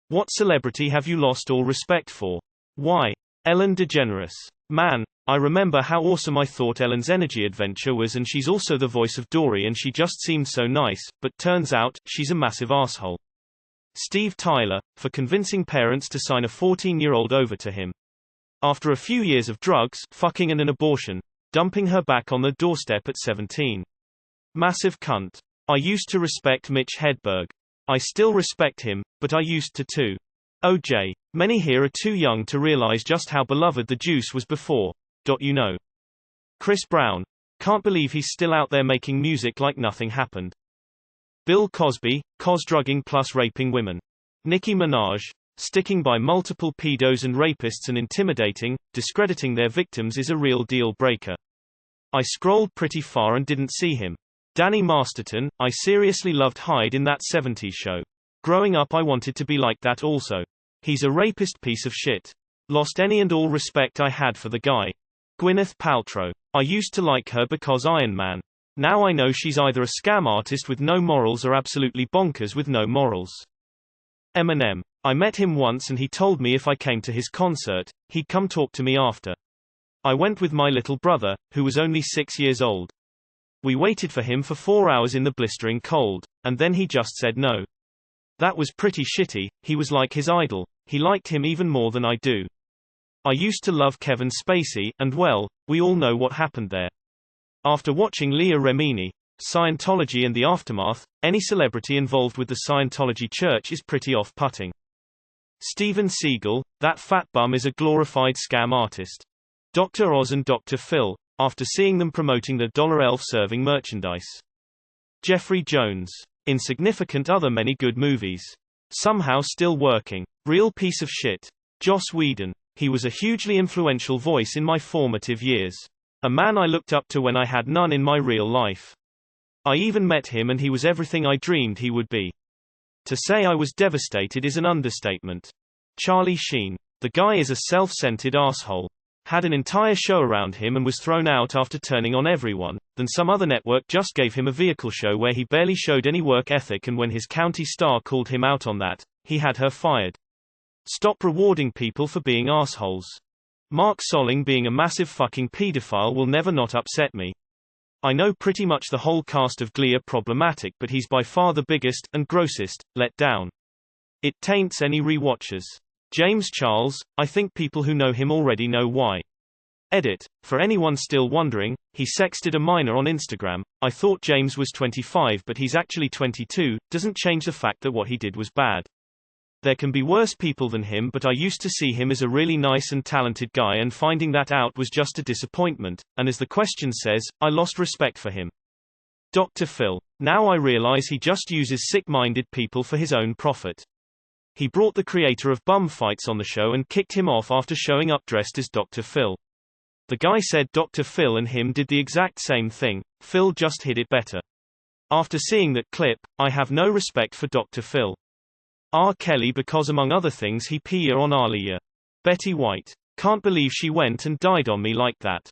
What celebrity have you lost all respect for? Why? Ellen DeGeneres. Man, I remember how awesome I thought Ellen's energy adventure was, and she's also the voice of Dory and she just seemed so nice, but turns out, she's a massive asshole. Steve Tyler, for convincing parents to sign a 14-year-old over to him. After a few years of drugs, fucking and an abortion, dumping her back on the doorstep at 17. Massive cunt. I used to respect Mitch Hedberg. I still respect him, but I used to too. OJ. Many here are too young to realize just how beloved the Juice was before. You know. Chris Brown. Can't believe he's still out there making music like nothing happened. Bill Cosby, drugging plus raping women. Nicki Minaj. Sticking by multiple pedos and rapists and intimidating, discrediting their victims is a real deal breaker. I scrolled pretty far and didn't see him. Danny Masterton. I seriously loved Hyde in that 70s show. Growing up I wanted to be like that also. He's a rapist piece of shit. Lost any and all respect I had for the guy. Gwyneth Paltrow. I used to like her because Iron Man. Now I know she's either a scam artist with no morals or absolutely bonkers with no morals. Eminem. I met him once and he told me if I came to his concert, he'd come talk to me after. I went with my little brother, who was only 6 years old. We waited for him for 4 hours in the blistering cold, and then he just said no. That was pretty shitty. He was like his idol. He liked him even more than I do. I used to love Kevin Spacey, and well, we all know what happened there. After watching Leah Remini, Scientology and the Aftermath, any celebrity involved with the Scientology church is pretty off-putting. Steven Seagal, that fat bum is a glorified scam artist. Dr. Oz and Dr. Phil, after seeing them promoting the Dollar Elf serving merchandise. Jeffrey Jones. Insignificant other many good movies. Somehow still working. Real piece of shit. Joss Whedon. He was a hugely influential voice in my formative years. A man I looked up to when I had none in my real life. I even met him and he was everything I dreamed he would be. To say I was devastated is an understatement. Charlie Sheen. The guy is a self-centered asshole. Had an entire show around him and was thrown out after turning on everyone. Then some other network just gave him a vehicle show where he barely showed any work ethic, and when his county star called him out on that, he had her fired. Stop rewarding people for being assholes. Mark Solling being a massive fucking pedophile will never not upset me. I know pretty much the whole cast of Glee are problematic, but he's by far the biggest, and grossest, let down. It taints any rewatchers. James Charles. I think people who know him already know why. Edit. For anyone still wondering, he sexted a minor on Instagram. I thought James was 25 but he's actually 22, doesn't change the fact that what he did was bad. There can be worse people than him, but I used to see him as a really nice and talented guy, and finding that out was just a disappointment, and as the question says, I lost respect for him. Dr. Phil. Now I realize he just uses sick-minded people for his own profit. He brought the creator of Bum Fights on the show and kicked him off after showing up dressed as Dr. Phil. The guy said Dr. Phil and him did the exact same thing, Phil just hid it better. After seeing that clip, I have no respect for Dr. Phil. R. Kelly, because among other things he peed on Aaliyah. Betty White. Can't believe she went and died on me like that.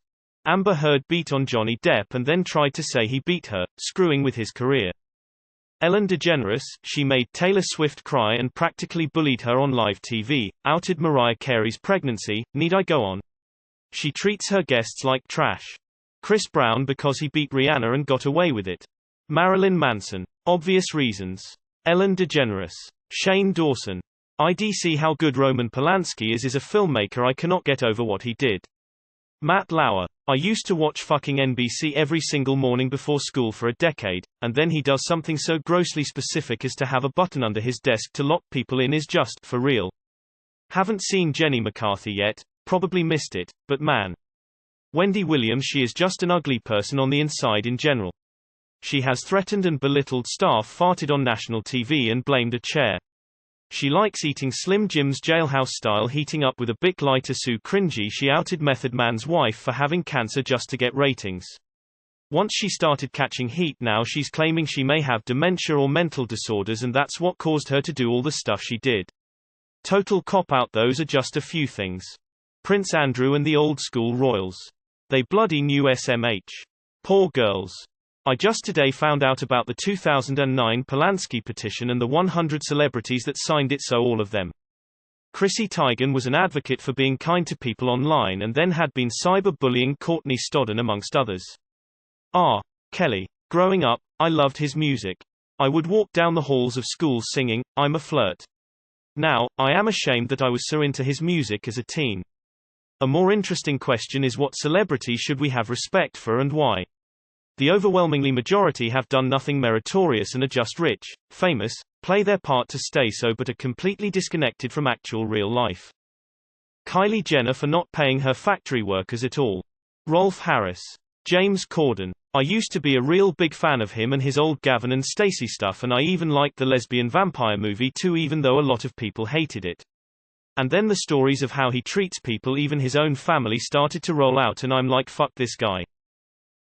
Amber Heard beat on Johnny Depp and then tried to say he beat her, screwing with his career. Ellen DeGeneres. She made Taylor Swift cry and practically bullied her on live TV, outed Mariah Carey's pregnancy. Need I go on? She treats her guests like trash. Chris Brown because he beat Rihanna and got away with it. Marilyn Manson. Obvious reasons. Ellen DeGeneres. Shane Dawson. IDC. How good Roman Polanski is a filmmaker. I cannot get over what he did. Matt Lauer. I used to watch fucking NBC every single morning before school for a decade, and then he does something so grossly specific as to have a button under his desk to lock people in is just, for real. Haven't seen Jenny McCarthy yet, probably missed it, but man. Wendy Williams. She is just an ugly person on the inside in general. She has threatened and belittled staff, farted on national TV and blamed a chair. She likes eating Slim Jim's jailhouse style heating up with a Bic lighter. So cringy. She outed Method Man's wife for having cancer just to get ratings. Once she started catching heat, now she's claiming she may have dementia or mental disorders, and that's what caused her to do all the stuff she did. Total cop-out. Those are just a few things. Prince Andrew and the old school royals. They bloody knew SMH. Poor girls. I just today found out about the 2009 Polanski petition and the 100 celebrities that signed it, so all of them. Chrissy Teigen was an advocate for being kind to people online and then had been cyber-bullying Courtney Stodden amongst others. R. Kelly. Growing up, I loved his music. I would walk down the halls of schools singing, "I'm a flirt." Now, I am ashamed that I was so into his music as a teen. A more interesting question is, what celebrity should we have respect for and why? The overwhelmingly majority have done nothing meritorious and are just rich, famous, play their part to stay so, but are completely disconnected from actual real life. Kylie Jenner for not paying her factory workers at all. Rolf Harris. James Corden. I used to be a real big fan of him and his old Gavin and Stacey stuff, and I even liked the lesbian vampire movie too, even though a lot of people hated it. And then the stories of how he treats people, even his own family, started to roll out, and I'm like, fuck this guy.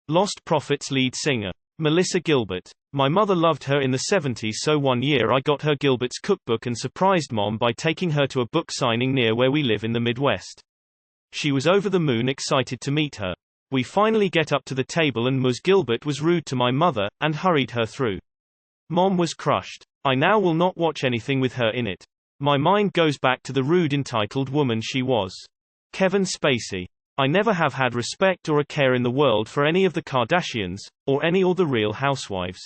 Lost Prophets lead singer. Melissa Gilbert. My mother loved her in the 70s, so one year I got her Gilbert's cookbook and surprised Mom by taking her to a book signing near where we live in the Midwest. She was over the moon excited to meet her. We finally get up to the table and Ms. Gilbert was rude to my mother, and hurried her through. Mom was crushed. I now will not watch anything with her in it. My mind goes back to the rude entitled woman she was. Kevin Spacey. I never have had respect or a care in the world for any of the Kardashians, or any or the Real Housewives.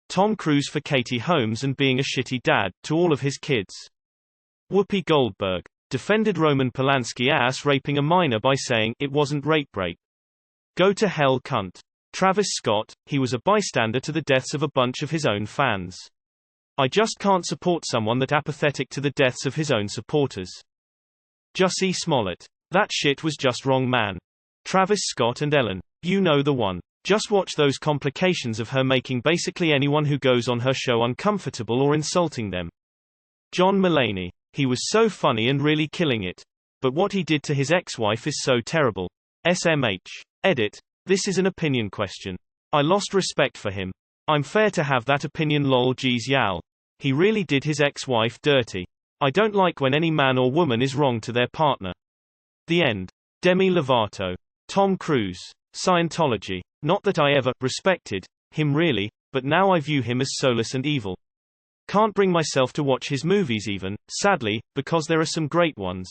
Tom Cruise for Katie Holmes and being a shitty dad to all of his kids. Whoopi Goldberg defended Roman Polanski ass raping a minor by saying, "It wasn't rape. Go to hell, cunt." Travis Scott, he was a bystander to the deaths of a bunch of his own fans. I just can't support someone that apathetic to the deaths of his own supporters. Jussie Smollett. That shit was just wrong, man. Travis Scott and Ellen. You know the one. Just watch those complications of her making basically anyone who goes on her show uncomfortable or insulting them. John Mulaney. He was so funny and really killing it. But what he did to his ex-wife is so terrible. SMH. Edit. This is an opinion question. I lost respect for him. I'm fair to have that opinion, lol geez yal. He really did his ex-wife dirty. I don't like when any man or woman is wrong to their partner. The end. Demi Lovato. Tom Cruise. Scientology. Not that I ever respected him really, but now I view him as soulless and evil. Can't bring myself to watch his movies even, sadly, because there are some great ones.